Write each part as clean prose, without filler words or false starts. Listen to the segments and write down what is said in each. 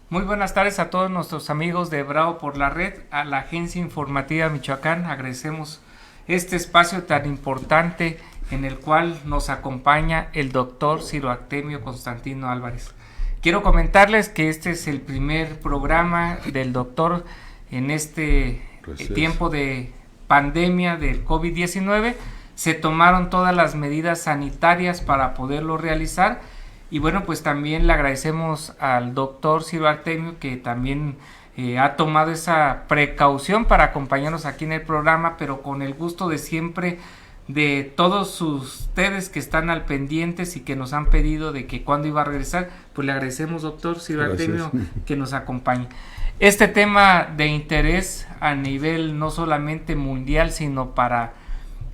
Muy buenas tardes a todos nuestros amigos de Bravo por la Red, a la Agencia Informativa Michoacán. Agradecemos este espacio tan importante en el cual nos acompaña el doctor Ciro Artemio Constantino Álvarez. Quiero comentarles que este es el primer programa del doctor en este tiempo de pandemia del COVID-19. Se tomaron todas las medidas sanitarias para poderlo realizar. Y bueno, pues también le agradecemos al doctor Ciro Artemio que también ha tomado esa precaución para acompañarnos aquí en el programa, pero con el gusto de siempre de todos ustedes que están al pendientes y que nos han pedido de que cuándo iba a regresar. Pues le agradecemos, doctor Ciro Artemio, que nos acompañe. Este tema de interés a nivel no solamente mundial, sino para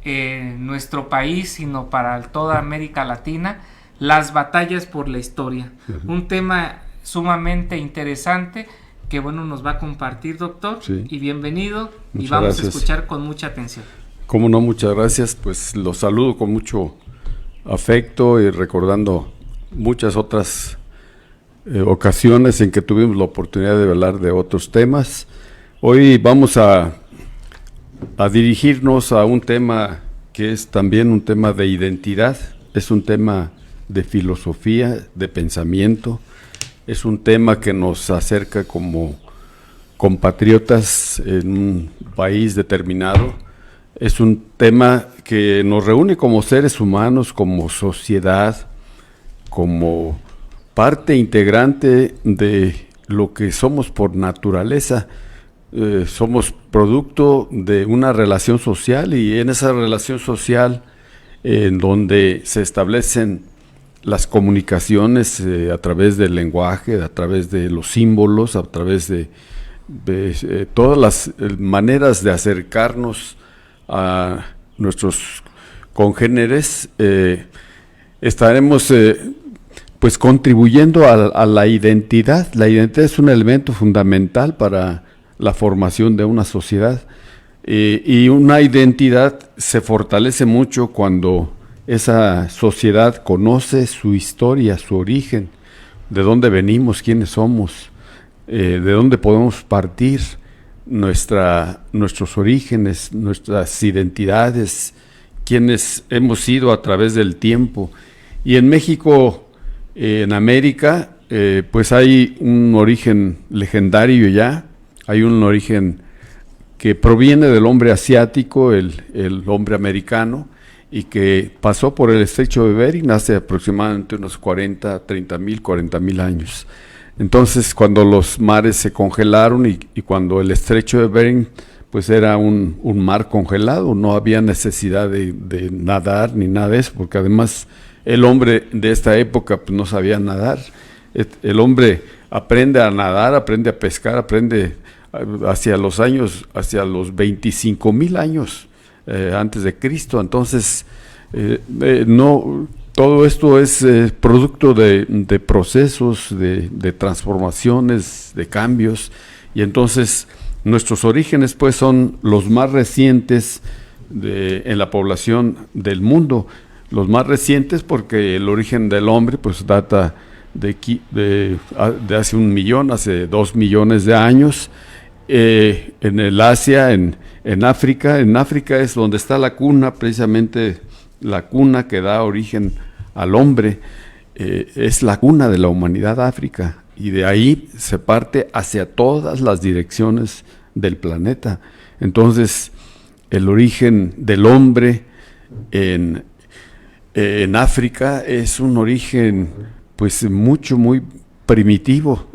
nuestro país, sino para toda América Latina, las batallas por la historia. Un tema sumamente interesante que bueno nos va a compartir, doctor. Sí. Y bienvenido. Muchas y vamos gracias. A escuchar con mucha atención. Cómo no, muchas gracias. Pues los saludo con mucho afecto y recordando muchas otras ocasiones en que tuvimos la oportunidad de hablar de otros temas. Hoy vamos a dirigirnos a un tema que es también un tema de identidad, es un tema de filosofía, de pensamiento, es un tema que nos acerca como compatriotas en un país determinado, es un tema que nos reúne como seres humanos, como sociedad, como parte integrante de lo que somos por naturaleza. Somos producto de una relación social y en esa relación social en donde se establecen las comunicaciones a través del lenguaje, a través de los símbolos, a través de todas las maneras de acercarnos a nuestros congéneres, estaremos pues contribuyendo a la identidad. La identidad es un elemento fundamental para la formación de una sociedad y una identidad se fortalece mucho cuando esa sociedad conoce su historia, su origen, de dónde venimos, quiénes somos, de dónde podemos partir, nuestros orígenes, nuestras identidades, quiénes hemos sido a través del tiempo. Y en México, en América, pues hay un origen legendario ya, hay un origen que proviene del hombre asiático, el hombre americano, y que pasó por el estrecho de Bering hace aproximadamente unos 40 mil años. Entonces, cuando los mares se congelaron y cuando el estrecho de Bering pues era un mar congelado, no había necesidad de nadar ni nada de eso, porque además el hombre de esta época pues no sabía nadar. El hombre aprende a nadar, aprende a pescar, aprende hacia los 25,000 años antes de Cristo. Entonces no, todo esto es producto de procesos, de transformaciones, de cambios, y entonces nuestros orígenes pues son los más recientes en la población del mundo, los más recientes porque el origen del hombre pues data de hace 1 millón, hace 2 millones de años. En el Asia, en África es donde está la cuna, precisamente la cuna que da origen al hombre, es la cuna de la humanidad, África, y de ahí se parte hacia todas las direcciones del planeta. Entonces, el origen del hombre en África es un origen pues muy primitivo,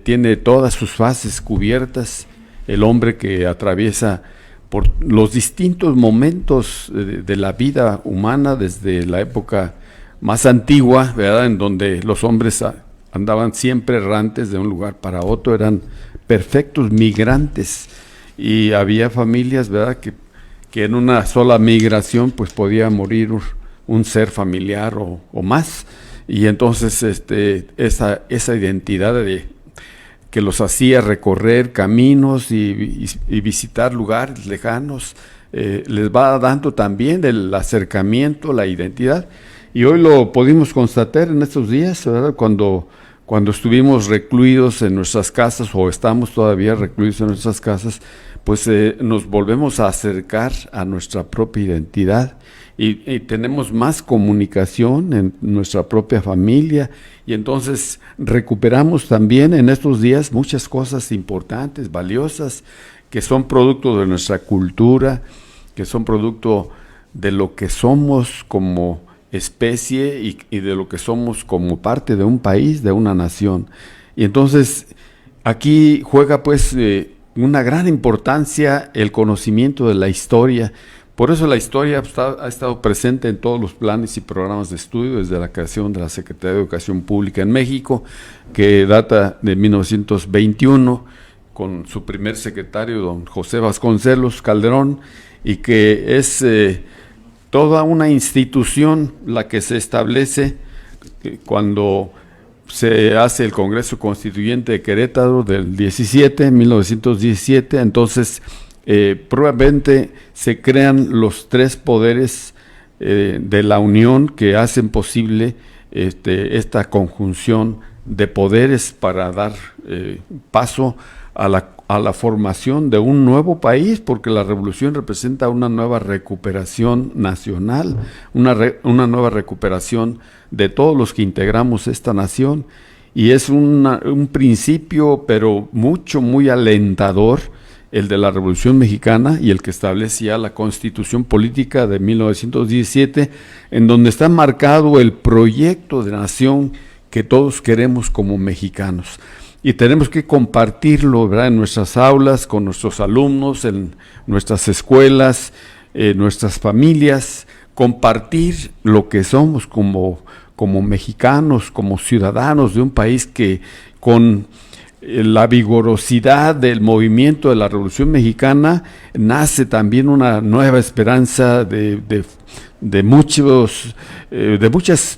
tiene todas sus fases cubiertas. El hombre que atraviesa por los distintos momentos de la vida humana desde la época más antigua, ¿verdad?, en donde los hombres andaban siempre errantes de un lugar para otro, eran perfectos migrantes y había familias, ¿verdad?, que en una sola migración pues podía morir un ser familiar o más, y entonces esa identidad que los hacía recorrer caminos y visitar lugares lejanos, les va dando también el acercamiento, la identidad. Y hoy lo pudimos constatar en estos días, ¿verdad?, cuando cuando estuvimos recluidos en nuestras casas o estamos todavía recluidos en nuestras casas, pues nos volvemos a acercar a nuestra propia identidad y tenemos más comunicación en nuestra propia familia, y entonces recuperamos también en estos días muchas cosas importantes, valiosas, que son producto de nuestra cultura, que son producto de lo que somos como especie y de lo que somos como parte de un país, de una nación. Y entonces aquí juega pues una gran importancia el conocimiento de la historia. Por eso la historia ha estado presente en todos los planes y programas de estudio desde la creación de la Secretaría de Educación Pública en México, que data de 1921, con su primer secretario, don José Vasconcelos Calderón, y que es toda una institución la que se establece cuando se hace el Congreso Constituyente de Querétaro del 1917, entonces probablemente se crean los tres poderes de la Unión que hacen posible esta conjunción de poderes para dar paso a la formación de un nuevo país, porque la revolución representa una nueva recuperación nacional, una nueva recuperación de todos los que integramos esta nación, y es un principio, pero muy alentador, el de la Revolución Mexicana y el que establecía la Constitución Política de 1917, en donde está marcado el proyecto de nación que todos queremos como mexicanos. Y tenemos que compartirlo, ¿verdad?, en nuestras aulas, con nuestros alumnos, en nuestras escuelas, nuestras familias, compartir lo que somos como mexicanos, como ciudadanos de un país que con la vigorosidad del movimiento de la Revolución Mexicana nace también una nueva esperanza de muchas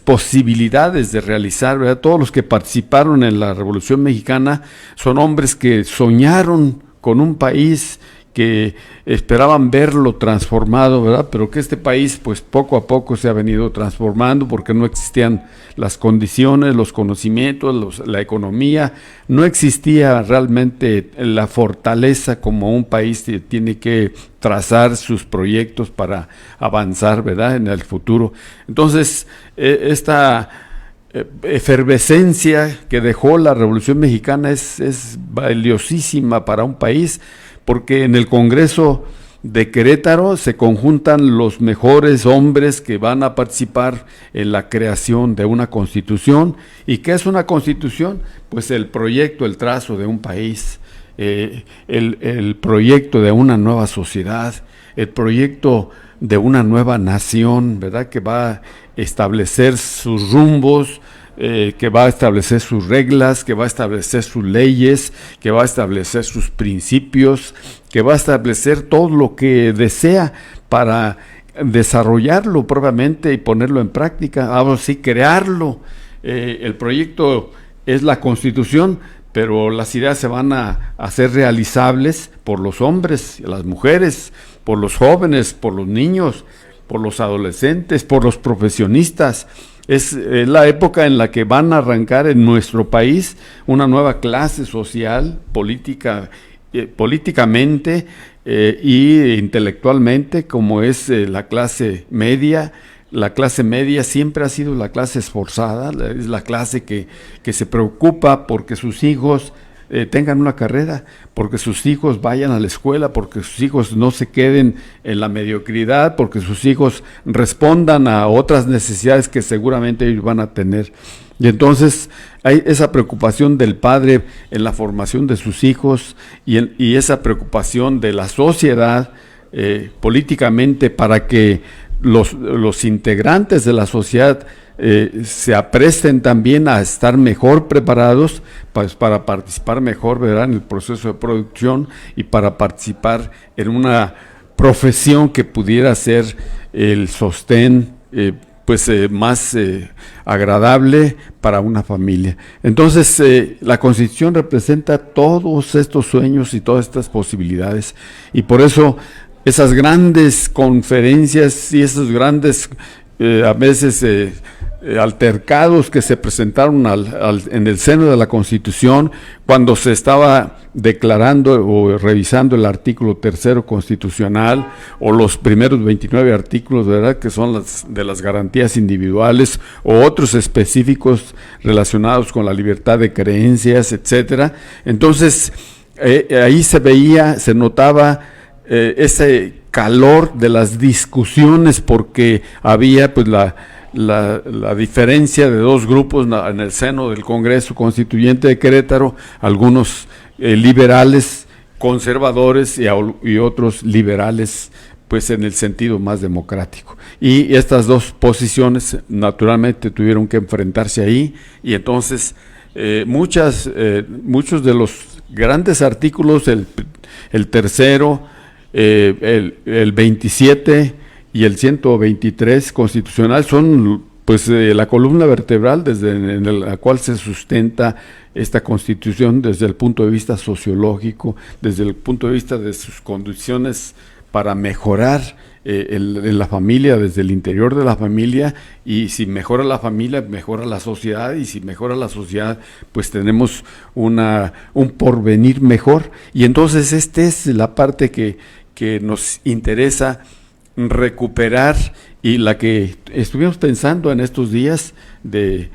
posibilidades de realizar, ¿verdad? Todos los que participaron en la Revolución Mexicana son hombres que soñaron con un país, que esperaban verlo transformado, ¿verdad? Pero que este país pues poco a poco se ha venido transformando porque no existían las condiciones, los conocimientos, la economía, no existía realmente la fortaleza como un país que tiene que trazar sus proyectos para avanzar, ¿verdad?, en el futuro. Entonces, esta efervescencia que dejó la Revolución Mexicana es valiosísima para un país, porque en el Congreso de Querétaro se conjuntan los mejores hombres que van a participar en la creación de una constitución. ¿Y qué es una constitución? Pues el proyecto, el trazo de un país, el proyecto de una nueva sociedad, el proyecto de una nueva nación, ¿verdad?, que va a establecer sus rumbos, que va a establecer sus reglas, que va a establecer sus leyes, que va a establecer sus principios, que va a establecer todo lo que desea para desarrollarlo propiamente y ponerlo en práctica, ahora sí, crearlo. El proyecto es la Constitución, pero las ideas se van a hacer realizables por los hombres, las mujeres, por los jóvenes, por los niños, por los adolescentes, por los profesionistas. Es la época en la que van a arrancar en nuestro país una nueva clase social, políticamente y intelectualmente, como es la clase media. La clase media siempre ha sido la clase esforzada, es la clase que se preocupa porque sus hijos tengan una carrera, porque sus hijos vayan a la escuela, porque sus hijos no se queden en la mediocridad, porque sus hijos respondan a otras necesidades que seguramente ellos van a tener. Y entonces hay esa preocupación del padre en la formación de sus hijos y esa preocupación de la sociedad políticamente para que los integrantes de la sociedad se apresten también a estar mejor preparados para participar mejor, ¿verdad?, en el proceso de producción y para participar en una profesión que pudiera ser el sostén más agradable para una familia. Entonces, la Constitución representa todos estos sueños y todas estas posibilidades, y por eso esas grandes conferencias y esos grandes a veces altercados que se presentaron en el seno de la Constitución cuando se estaba declarando o revisando el artículo 3º constitucional o los primeros 29 artículos, ¿verdad?, que son de las garantías individuales o otros específicos relacionados con la libertad de creencias, etcétera. Entonces, ahí se notaba ese calor de las discusiones, porque había pues la diferencia de dos grupos en el seno del Congreso Constituyente de Querétaro, algunos liberales conservadores y otros liberales pues en el sentido más democrático, y estas dos posiciones naturalmente tuvieron que enfrentarse ahí, y entonces muchos de los grandes artículos, el tercero, el 27 y el 123 constitucional son pues la columna vertebral en la cual se sustenta esta Constitución desde el punto de vista sociológico, desde el punto de vista de sus condiciones para mejorar la familia, desde el interior de la familia, y si mejora la familia, mejora la sociedad, y si mejora la sociedad, pues tenemos un porvenir mejor. Y entonces esta es la parte que nos interesa recuperar, y la que estuvimos pensando en estos días de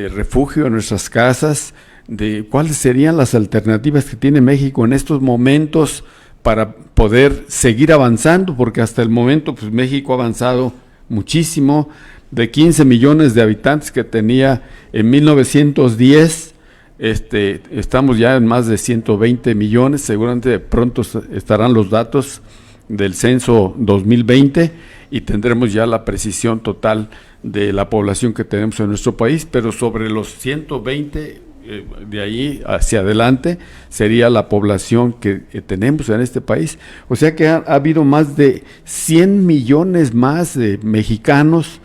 refugio en nuestras casas, de cuáles serían las alternativas que tiene México en estos momentos para poder seguir avanzando, porque hasta el momento pues México ha avanzado muchísimo. De 15 millones de habitantes que tenía en 1910, estamos ya en más de 120 millones, seguramente pronto estarán los datos del censo 2020 y tendremos ya la precisión total de la población que tenemos en nuestro país, pero sobre los 120 de ahí hacia adelante sería la población que tenemos en este país. O sea que ha habido más de 100 millones más de mexicanos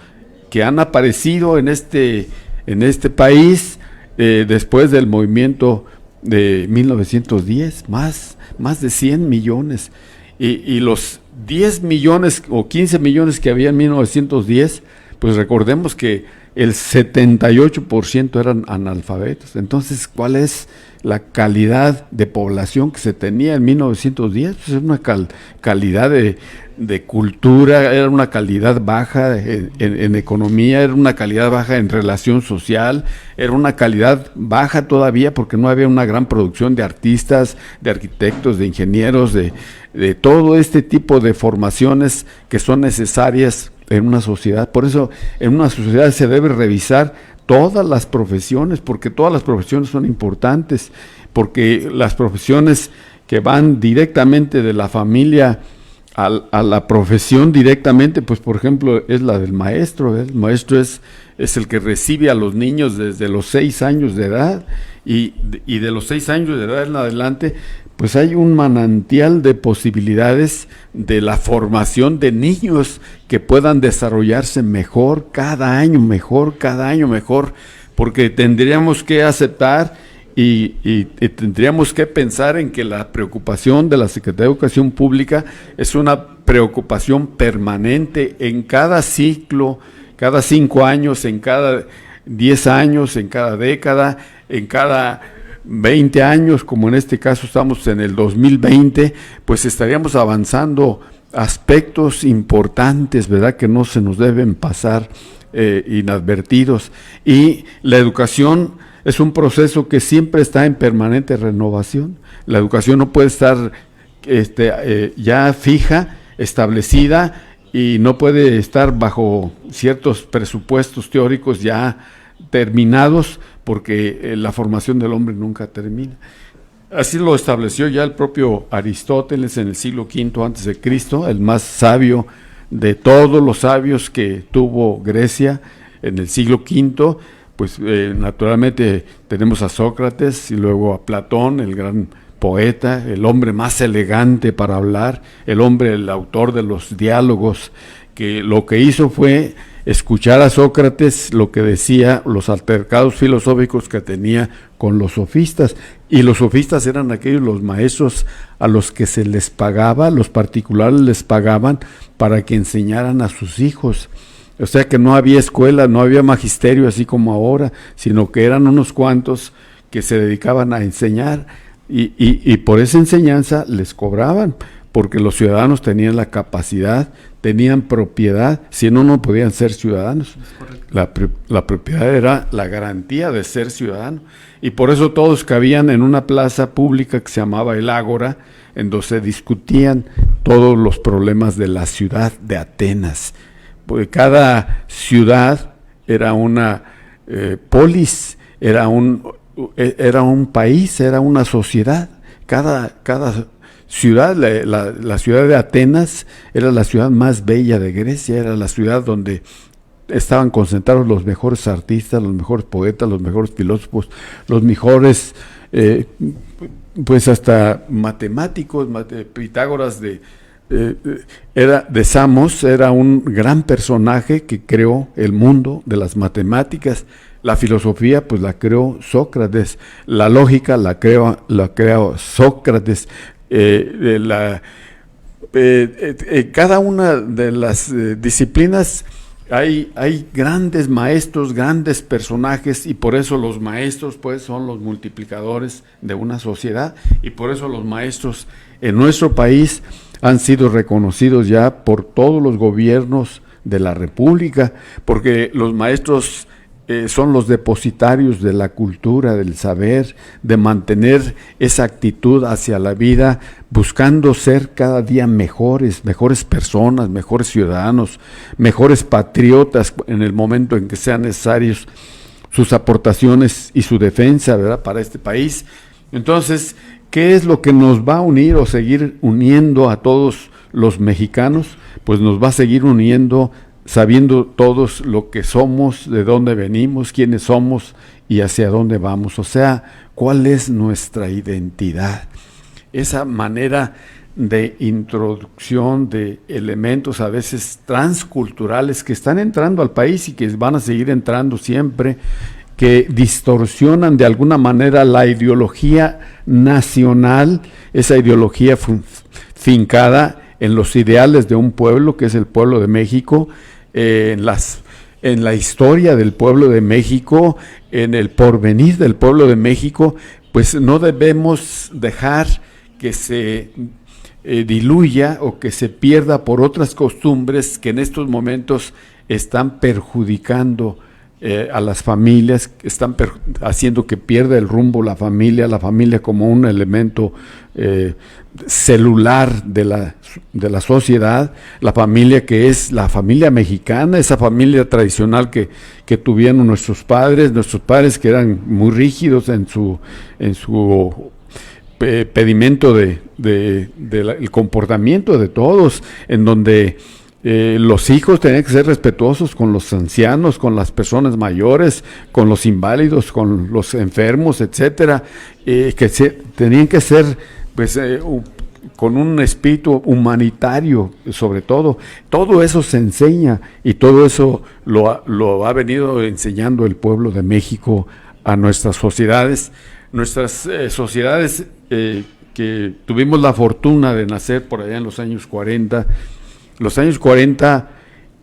que han aparecido en este país después del movimiento de 1910, más de 100 millones. Y los 10 millones o 15 millones que había en 1910, pues recordemos que el 78% eran analfabetos. Entonces, ¿cuál es la calidad de población que se tenía en 1910? Pues era una calidad de cultura, era una calidad baja en economía, era una calidad baja en relación social, era una calidad baja todavía porque no había una gran producción de artistas, de arquitectos, de ingenieros, de todo este tipo de formaciones que son necesarias en una sociedad. Por eso en una sociedad se debe revisar todas las profesiones, porque todas las profesiones son importantes, porque las profesiones que van directamente de la familia a la profesión directamente, pues por ejemplo es la del maestro. El maestro es el que recibe a los niños desde los 6 años de edad, y de los 6 años de edad en adelante pues hay un manantial de posibilidades de la formación de niños que puedan desarrollarse mejor, cada año mejor, porque tendríamos que aceptar y tendríamos que pensar en que la preocupación de la Secretaría de Educación Pública es una preocupación permanente en cada ciclo, cada 5 años, en cada 10 años, en cada década, en cada 20 años, como en este caso estamos en el 2020, pues estaríamos avanzando aspectos importantes, ¿verdad?, que no se nos deben pasar inadvertidos. Y la educación es un proceso que siempre está en permanente renovación. La educación no puede estar ya fija, establecida, y no puede estar bajo ciertos presupuestos teóricos ya terminados, porque la formación del hombre nunca termina. Así lo estableció ya el propio Aristóteles en el siglo V antes de Cristo, el más sabio de todos los sabios que tuvo Grecia en el siglo V. Pues naturalmente tenemos a Sócrates y luego a Platón, el gran poeta, el hombre más elegante para hablar, el autor de los diálogos, que lo que hizo fue escuchar a Sócrates lo que decía, los altercados filosóficos que tenía con los sofistas, y los sofistas eran los maestros a los que se les pagaba, los particulares les pagaban para que enseñaran a sus hijos. O sea que no había escuela, no había magisterio así como ahora, sino que eran unos cuantos que se dedicaban a enseñar y por esa enseñanza les cobraban, porque los ciudadanos tenían la capacidad, tenían propiedad, si no podían ser ciudadanos. La propiedad era la garantía de ser ciudadano, y por eso todos cabían en una plaza pública que se llamaba el Ágora, en donde se discutían todos los problemas de la ciudad de Atenas, porque cada ciudad era una polis, era un país, era una sociedad. Cada ciudad, la ciudad de Atenas era la ciudad más bella de Grecia, era la ciudad donde estaban concentrados los mejores artistas, los mejores poetas, los mejores filósofos, los mejores, pues hasta matemáticos. Pitágoras de Samos era un gran personaje que creó el mundo de las matemáticas. La filosofía pues la creó Sócrates, la lógica la creó Sócrates. Cada una de las disciplinas hay grandes maestros, grandes personajes, y por eso los maestros pues son los multiplicadores de una sociedad, y por eso los maestros en nuestro país han sido reconocidos ya por todos los gobiernos de la República, porque los maestros son los depositarios de la cultura, del saber, de mantener esa actitud hacia la vida, buscando ser cada día mejores personas, mejores ciudadanos, mejores patriotas en el momento en que sean necesarios sus aportaciones y su defensa, ¿verdad?, para este país. Entonces, ¿qué es lo que nos va a unir o seguir uniendo a todos los mexicanos? Pues nos va a seguir uniendo sabiendo todos lo que somos, de dónde venimos, quiénes somos y hacia dónde vamos. O sea, cuál es nuestra identidad. Esa manera de introducción de elementos a veces transculturales que están entrando al país y que van a seguir entrando siempre, que distorsionan de alguna manera la ideología nacional, esa ideología fincada en los ideales de un pueblo, que es el pueblo de México, en la historia del pueblo de México, en el porvenir del pueblo de México. Pues no debemos dejar que se diluya o que se pierda por otras costumbres que en estos momentos están perjudicando a las familias, están haciendo que pierda el rumbo la familia como un elemento celular de la sociedad, la familia que es la familia mexicana, esa familia tradicional que tuvieron nuestros padres que eran muy rígidos en su pedimento del comportamiento de todos, en donde los hijos tenían que ser respetuosos con los ancianos, con las personas mayores, con los inválidos, con los enfermos, etcétera, tenían que ser pues con un espíritu humanitario, sobre todo. Todo eso se enseña, y todo eso lo ha venido enseñando el pueblo de México a nuestras sociedades. Nuestras sociedades que tuvimos la fortuna de nacer por allá en los años 40,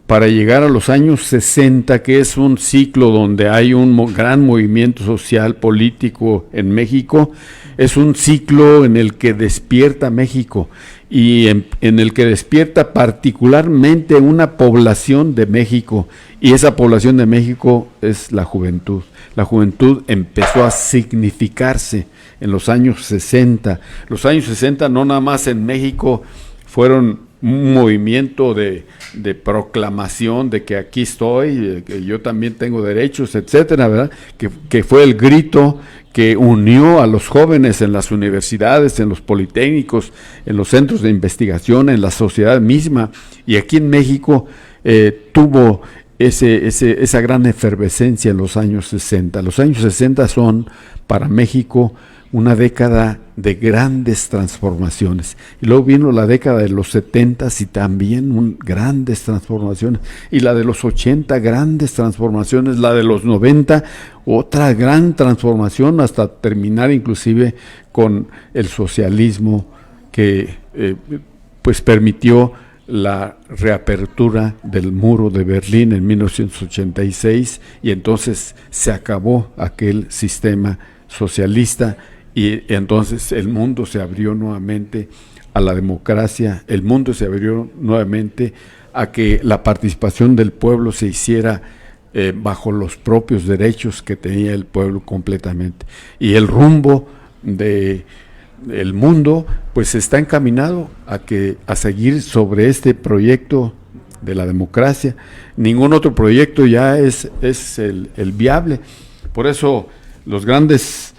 para llegar a los años 60, que es un ciclo donde hay un gran movimiento social, político en México. Es un ciclo en el que despierta México, y en el que despierta particularmente una población de México, y esa población de México es la juventud. La juventud empezó a significarse en los años 60. Los años 60 no nada más en México fueron un movimiento de proclamación de que aquí estoy, que yo también tengo derechos, etcétera, ¿verdad? Que fue el grito que unió a los jóvenes en las universidades, en los politécnicos, en los centros de investigación, en la sociedad misma. Y aquí en México tuvo esa gran efervescencia en los años 60. Los años 60 son para México una década de grandes transformaciones, y luego vino la década de los 70 y también grandes transformaciones, y la de los 80 grandes transformaciones, la de los 90 otra gran transformación, hasta terminar inclusive con el socialismo que pues permitió la reapertura del muro de Berlín en 1986, y entonces se acabó aquel sistema socialista, y entonces el mundo se abrió nuevamente a la democracia, el mundo se abrió nuevamente a que la participación del pueblo se hiciera bajo los propios derechos que tenía el pueblo completamente. Y el rumbo del mundo pues está encaminado a seguir sobre este proyecto de la democracia. Ningún otro proyecto ya es el viable. Por eso los grandes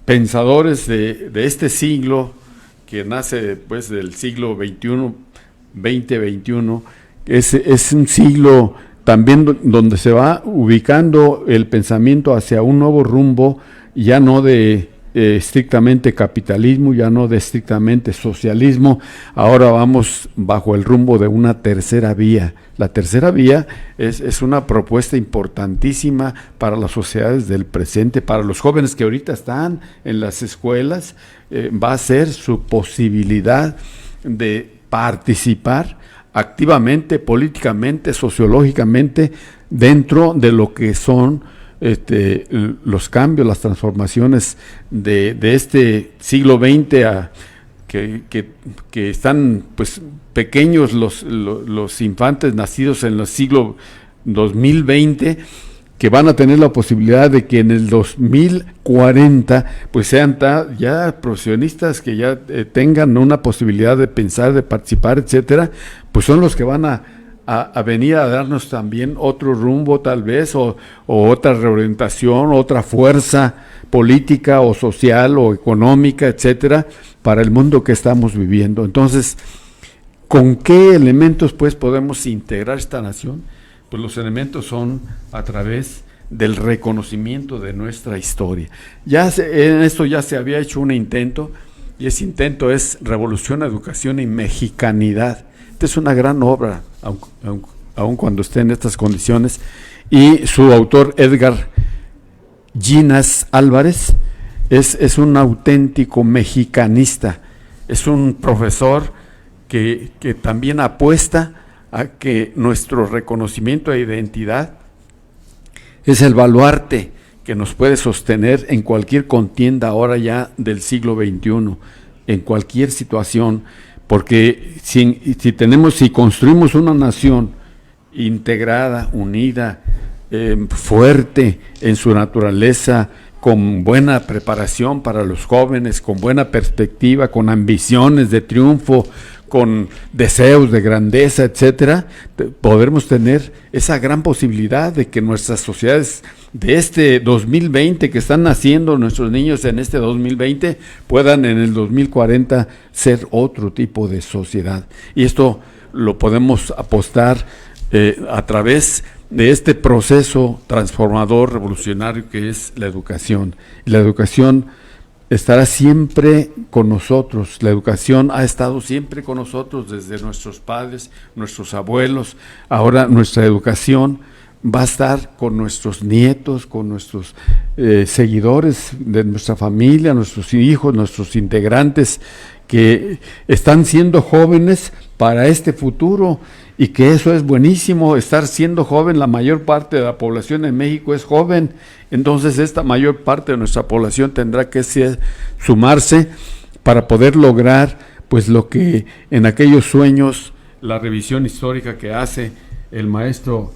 pensadores de este siglo, que nace pues del siglo XXI, 2021, es un siglo también donde se va ubicando el pensamiento hacia un nuevo rumbo, ya no de estrictamente capitalismo, ya no de estrictamente socialismo. Ahora vamos bajo el rumbo de una tercera vía. La tercera vía es una propuesta importantísima para las sociedades del presente, para los jóvenes que ahorita están en las escuelas. Va a ser su posibilidad de participar activamente, políticamente, sociológicamente, dentro de lo que son los cambios, las transformaciones de este siglo XX, que están pues pequeños los infantes nacidos en el siglo 2020, que van a tener la posibilidad de que en el 2040 pues sean ya profesionistas, que ya tengan una posibilidad de pensar, de participar, etcétera, pues son los que van a venir a darnos también otro rumbo tal vez, o otra reorientación, otra fuerza política o social o económica, etcétera, para el mundo que estamos viviendo. Entonces, ¿con qué elementos pues podemos integrar esta nación? Pues los elementos son a través del reconocimiento de nuestra historia. En esto ya se había hecho un intento, y ese intento es Revolución, Educación y Mexicanidad. Esta es una gran obra, aun cuando esté en estas condiciones, y su autor, Edgar Ginas Álvarez, es un auténtico mexicanista, es un profesor que también apuesta a que nuestro reconocimiento de identidad es el baluarte que nos puede sostener en cualquier contienda ahora ya del siglo XXI, en cualquier situación, porque si construimos una nación integrada, unida, fuerte en su naturaleza, con buena preparación para los jóvenes, con buena perspectiva, con ambiciones de triunfo, con deseos de grandeza, etcétera, podremos tener esa gran posibilidad de que nuestras sociedades de este 2020, que están naciendo nuestros niños en este 2020, puedan en el 2040 ser otro tipo de sociedad. Y esto lo podemos apostar a través de este proceso transformador, revolucionario que es la educación. Y la educación estará siempre con nosotros. La educación ha estado siempre con nosotros desde nuestros padres, nuestros abuelos. Ahora nuestra educación va a estar con nuestros nietos, con nuestros seguidores de nuestra familia, nuestros hijos, nuestros integrantes que están siendo jóvenes para este futuro, y que eso es buenísimo, estar siendo joven. La mayor parte de la población en México es joven, entonces esta mayor parte de nuestra población tendrá que sumarse para poder lograr pues lo que en aquellos sueños, la revisión histórica que hace el maestro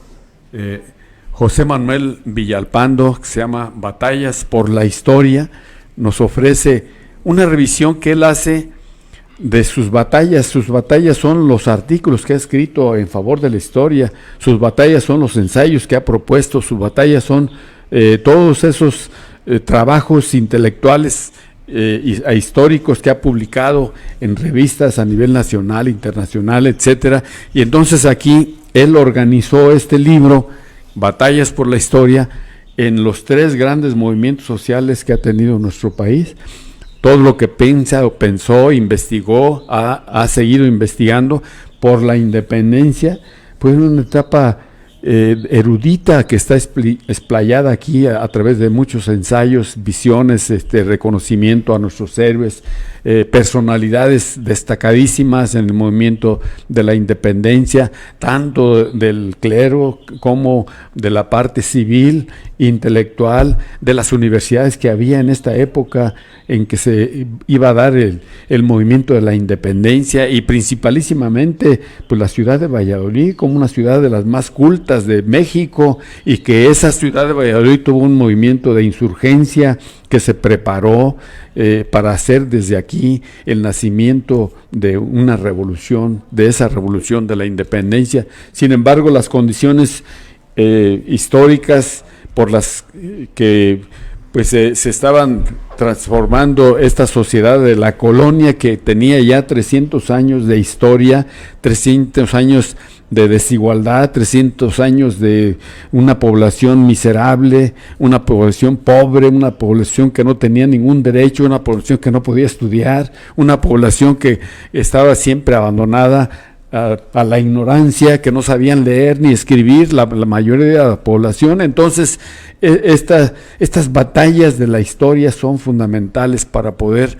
José Manuel Villalpando, que se llama Batallas por la Historia, nos ofrece una revisión que él hace de sus batallas. Sus batallas son los artículos que ha escrito en favor de la historia, sus batallas son los ensayos que ha propuesto, sus batallas son todos esos trabajos intelectuales e históricos que ha publicado en revistas a nivel nacional, internacional, etcétera. Y entonces aquí él organizó este libro, Batallas por la Historia, en los 3 grandes movimientos sociales que ha tenido nuestro país. Todo lo que piensa o pensó, investigó, ha seguido investigando por la independencia. Fue una etapa erudita que está explayada aquí a través de muchos ensayos, visiones, reconocimiento a nuestros héroes, personalidades destacadísimas en el movimiento de la independencia, tanto del clero como de la parte civil, intelectual, de las universidades que había en esta época en que se iba a dar el movimiento de la independencia, y principalísimamente pues la ciudad de Valladolid como una ciudad de las más cultas de México, y que esa ciudad de Valladolid tuvo un movimiento de insurgencia que se preparó para hacer desde aquí el nacimiento de una revolución, de esa revolución de la independencia. Sin embargo, las condiciones históricas por las que pues se estaban transformando esta sociedad de la colonia, que tenía ya 300 años de historia, 300 años de desigualdad, 300 años de una población miserable, una población pobre, una población que no tenía ningún derecho, una población que no podía estudiar, una población que estaba siempre abandonada a la ignorancia, que no sabían leer ni escribir la mayoría de la población. Entonces estas batallas de la historia son fundamentales para poder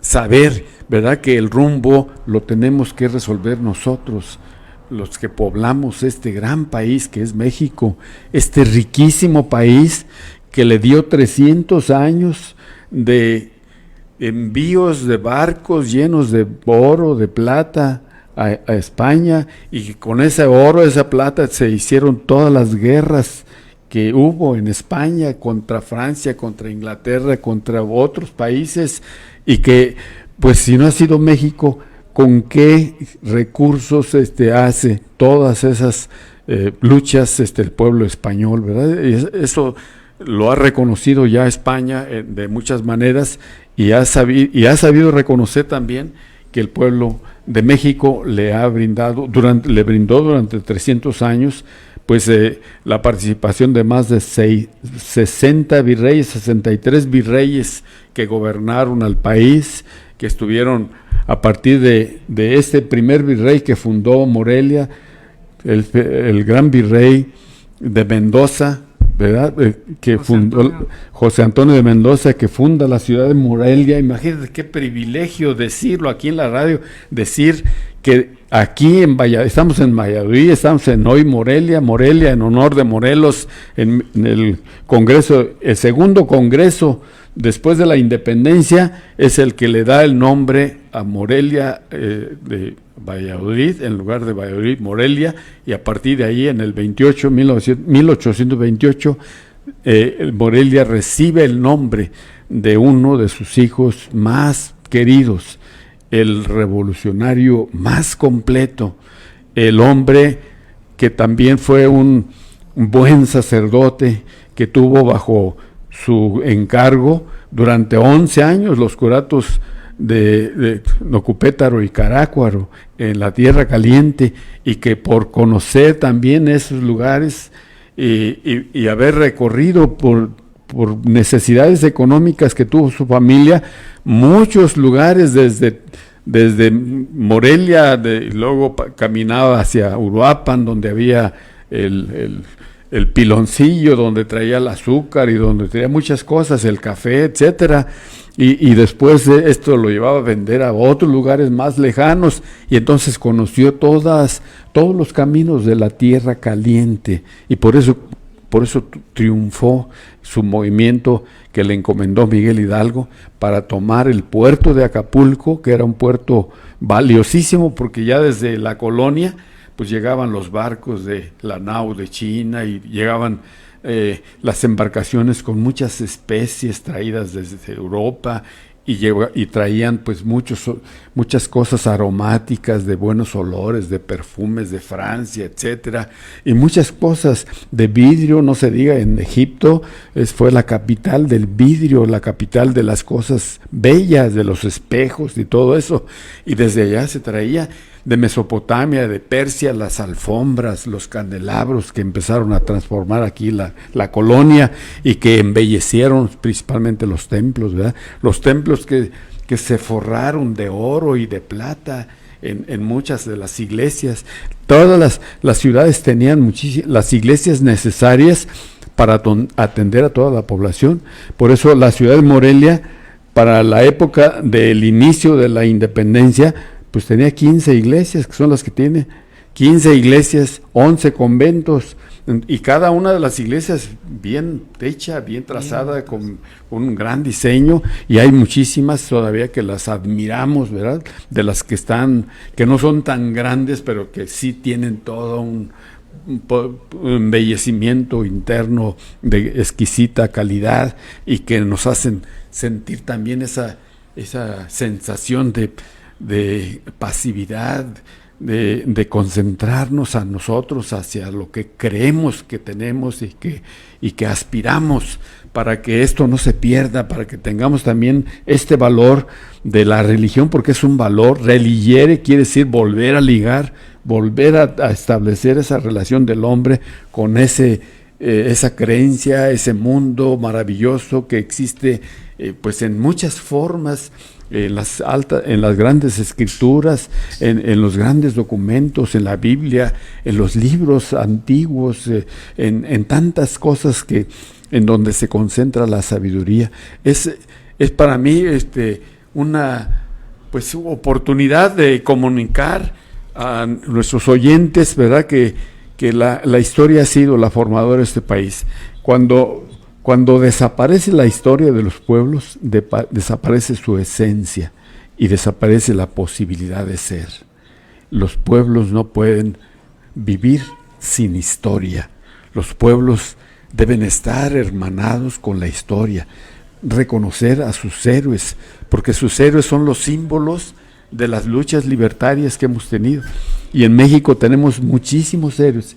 saber, ¿verdad?, que el rumbo lo tenemos que resolver nosotros, los que poblamos este gran país que es México, este riquísimo país que le dio 300 años de envíos de barcos llenos de oro, de plata, a España, y con ese oro, esa plata, se hicieron todas las guerras que hubo en España contra Francia, contra Inglaterra, contra otros países, y que pues si no ha sido México, ¿con qué recursos hace todas esas luchas el pueblo español, ¿verdad? Y eso lo ha reconocido ya España de muchas maneras, y ha sabido reconocer también que el pueblo de México le brindó durante 300 años pues la participación de más de 60 virreyes, 63 virreyes que gobernaron al país, que estuvieron a partir de este primer virrey que fundó Morelia, el gran virrey de Mendoza, ¿verdad? Que fundó José Antonio de Mendoza, que funda la ciudad de Morelia. Imagínate qué privilegio decirlo aquí en la radio, decir que aquí en Valladolid, estamos en Valladolid, estamos en hoy Morelia en honor de Morelos, en el Congreso, el segundo Congreso después de la independencia, es el que le da el nombre a Morelia de Valladolid, en lugar de Valladolid, Morelia, y a partir de ahí en el 1828, Morelia recibe el nombre de uno de sus hijos más queridos, el revolucionario más completo, el hombre que también fue un buen sacerdote, que tuvo bajo su encargo durante 11 años los curatos de Nocupétaro y Carácuaro en la Tierra Caliente, y que por conocer también esos lugares y haber recorrido por necesidades económicas que tuvo su familia, muchos lugares desde Morelia, luego caminaba hacia Uruapan, donde había el piloncillo, donde traía el azúcar y donde traía muchas cosas, el café, etcétera, y después esto lo llevaba a vender a otros lugares más lejanos, y entonces conoció todos los caminos de la Tierra Caliente, y por eso triunfó su movimiento que le encomendó Miguel Hidalgo para tomar el puerto de Acapulco, que era un puerto valiosísimo, porque ya desde la colonia pues llegaban los barcos de la nao de China, y llegaban las embarcaciones con muchas especies traídas desde Europa, y traían pues muchas cosas aromáticas, de buenos olores, de perfumes de Francia, etcétera, y muchas cosas de vidrio. No se diga, en Egipto fue la capital del vidrio, la capital de las cosas bellas, de los espejos y todo eso, y desde allá se traía de Mesopotamia, de Persia, las alfombras, los candelabros que empezaron a transformar aquí la colonia, y que embellecieron principalmente los templos, ¿verdad? Los templos que se forraron de oro y de plata, en muchas de las iglesias. Todas las ciudades tenían las iglesias necesarias para atender a toda la población. Por eso la ciudad de Morelia, para la época del inicio de la independencia, pues tenía 15 iglesias, que son las que tiene, 15 iglesias, 11 conventos, y cada una de las iglesias bien hecha, bien trazada, con un gran diseño, y hay muchísimas todavía que las admiramos, ¿verdad? De las que que no son tan grandes, pero que sí tienen todo un embellecimiento interno de exquisita calidad, y que nos hacen sentir también esa sensación de pasividad, de concentrarnos a nosotros hacia lo que creemos que tenemos y que aspiramos, para que esto no se pierda, para que tengamos también este valor de la religión, porque es un valor. Religere quiere decir volver a ligar, volver a establecer esa relación del hombre con esa creencia, ese mundo maravilloso que existe pues en muchas formas, en las grandes escrituras, en los grandes documentos, en la Biblia, en los libros antiguos, en tantas cosas en donde se concentra la sabiduría. Es para mí una pues oportunidad de comunicar a nuestros oyentes, ¿verdad?, que la historia ha sido la formadora de este país. Cuando desaparece la historia de los pueblos, desaparece su esencia y desaparece la posibilidad de ser. Los pueblos no pueden vivir sin historia. Los pueblos deben estar hermanados con la historia, reconocer a sus héroes, porque sus héroes son los símbolos de las luchas libertarias que hemos tenido. Y en México tenemos muchísimos héroes,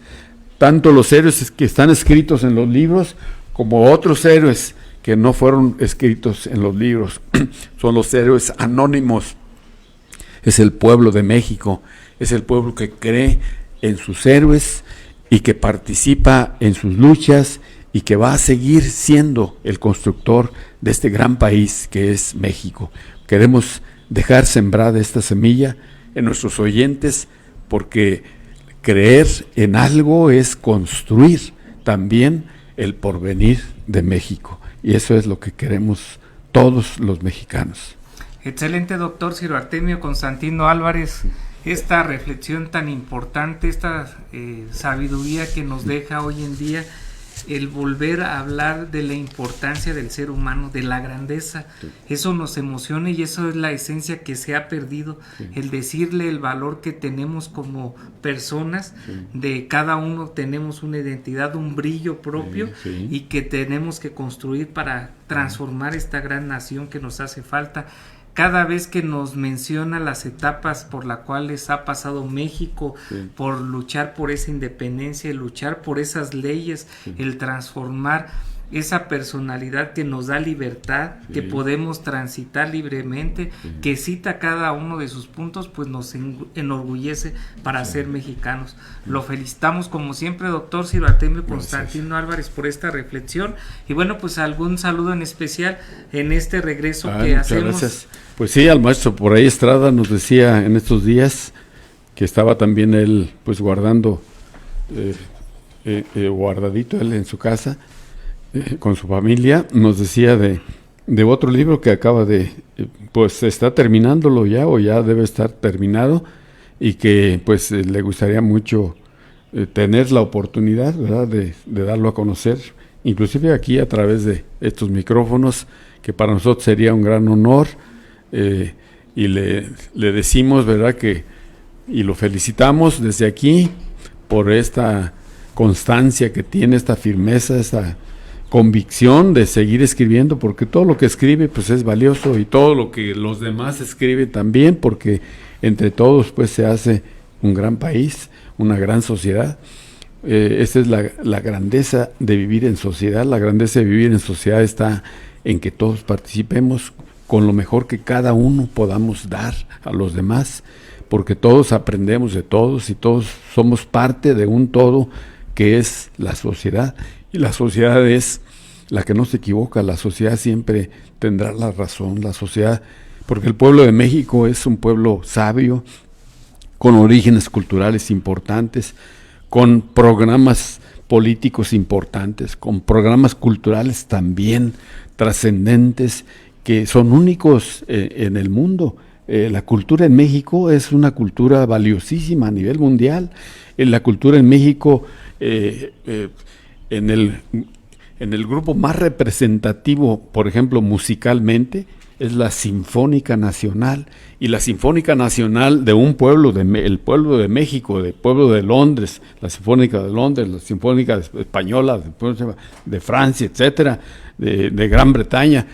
tanto los héroes que están escritos en los libros, como otros héroes que no fueron escritos en los libros. Son los héroes anónimos. Es el pueblo de México, es el pueblo que cree en sus héroes y que participa en sus luchas y que va a seguir siendo el constructor de este gran país que es México. Queremos dejar sembrada esta semilla en nuestros oyentes, porque creer en algo es construir también el porvenir de México, y eso es lo que queremos todos los mexicanos. Excelente, doctor Ciro Artemio Constantino Álvarez, esta reflexión tan importante, esta sabiduría que nos deja hoy en día el volver a hablar de la importancia del ser humano, de la grandeza. Sí. Eso nos emociona, y eso es la esencia que se ha perdido, sí. El decirle el valor que tenemos como personas, sí. De cada uno tenemos una identidad, un brillo propio, sí. Y que tenemos que construir para transformar esta gran nación que nos hace falta. Cada vez que nos menciona las etapas por las cuales ha pasado México, sí. Por luchar por esa independencia, el luchar por esas leyes, sí. El transformar esa personalidad que nos da libertad, sí. Que podemos transitar libremente, sí. Que cita cada uno de sus puntos, pues nos enorgullece para sí. Ser mexicanos. Sí. Lo felicitamos como siempre, doctor Ciro Artemio Constantino Álvarez, por esta reflexión, y bueno, pues algún saludo en especial en este regreso que hacemos. Gracias. Pues sí, al maestro por ahí Estrada nos decía en estos días que estaba también él pues guardando, guardadito él en su casa, con su familia. Nos decía de otro libro que acaba pues está terminándolo ya, o ya debe estar terminado, y que pues le gustaría mucho tener la oportunidad, ¿verdad?, de darlo a conocer, inclusive aquí a través de estos micrófonos, que para nosotros sería un gran honor. Y le decimos, ¿verdad?, y lo felicitamos desde aquí por esta constancia que tiene, esta firmeza, esta convicción de seguir escribiendo, porque todo lo que escribe pues es valioso, y todo lo que los demás escriben también, porque entre todos pues se hace un gran país, una gran sociedad. Esta es la grandeza de vivir en sociedad. La grandeza de vivir en sociedad está en que todos participemos con lo mejor que cada uno podamos dar a los demás, porque todos aprendemos de todos y todos somos parte de un todo que es la sociedad, y la sociedad es la que no se equivoca. La sociedad siempre tendrá la razón, la sociedad, porque el pueblo de México es un pueblo sabio, con orígenes culturales importantes, con programas políticos importantes, con programas culturales también trascendentes que son únicos en el mundo. La cultura en México es una cultura valiosísima a nivel mundial. La cultura en México, en el grupo más representativo, por ejemplo, musicalmente, es la Sinfónica Nacional, y la Sinfónica Nacional de un pueblo, el pueblo de México, del pueblo de Londres, la Sinfónica de Londres, la Sinfónica Española, de Francia, etcétera, de Gran Bretaña.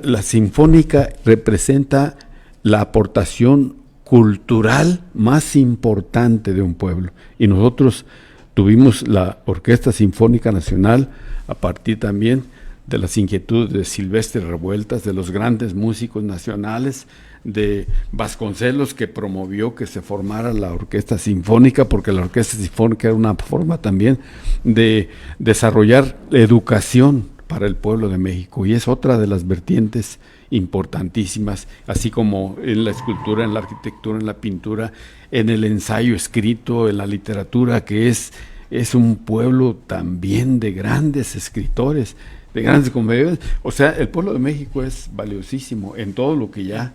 La Sinfónica representa la aportación cultural más importante de un pueblo, y nosotros tuvimos la Orquesta Sinfónica Nacional a partir también de las inquietudes de Silvestre Revueltas, de los grandes músicos nacionales, de Vasconcelos, que promovió que se formara la Orquesta Sinfónica, porque la Orquesta Sinfónica era una forma también de desarrollar educación para el pueblo de México, y es otra de las vertientes importantísimas, así como en la escultura, en la arquitectura, en la pintura, en el ensayo escrito, en la literatura, que es un pueblo también de grandes escritores, de grandes comediantes. O sea, el pueblo de México es valiosísimo en todo lo que ya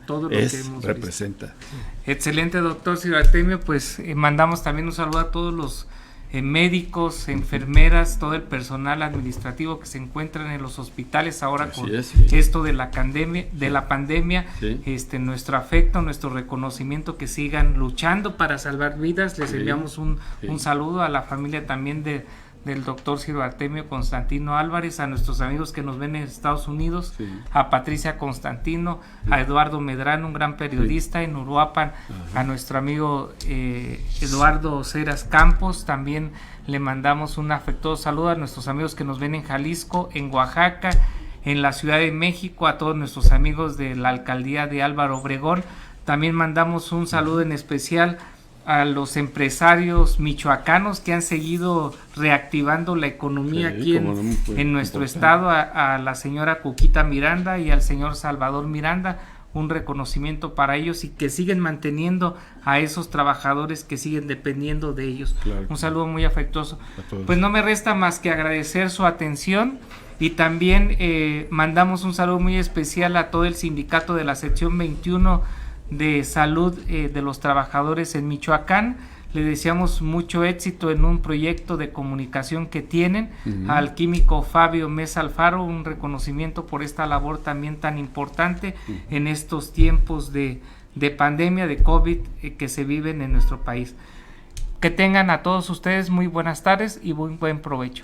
representa. Visto. Excelente, doctor Ciro Artemio. Pues mandamos también un saludo a todos los médicos, enfermeras, todo el personal administrativo que se encuentran en los hospitales ahora con esto de la pandemia, sí. Nuestro afecto, nuestro reconocimiento, que sigan luchando para salvar vidas. Les enviamos un saludo a la familia también del doctor Ciro Artemio Constantino Álvarez, a nuestros amigos que nos ven en Estados Unidos, a Patricia Constantino, a Eduardo Medrano, un gran periodista en Uruapan, a nuestro amigo Eduardo Ceras Campos. También le mandamos un afectuoso saludo a nuestros amigos que nos ven en Jalisco, en Oaxaca, en la Ciudad de México, a todos nuestros amigos de la alcaldía de Álvaro Obregón. También mandamos un saludo en especial a los empresarios michoacanos que han seguido reactivando la economía aquí en nuestro estado, a la señora Cuquita Miranda y al señor Salvador Miranda, un reconocimiento para ellos, y que siguen manteniendo a esos trabajadores que siguen dependiendo de ellos. Claro. Un saludo muy afectuoso. Pues no me resta más que agradecer su atención, y también mandamos un saludo muy especial a todo el sindicato de la sección 21 de salud de los trabajadores en Michoacán. Le deseamos mucho éxito en un proyecto de comunicación que tienen. Al químico Fabio Mesa Alfaro, un reconocimiento por esta labor también tan importante en estos tiempos de pandemia, de COVID que se viven en nuestro país. Que tengan a todos ustedes muy buenas tardes y muy buen provecho.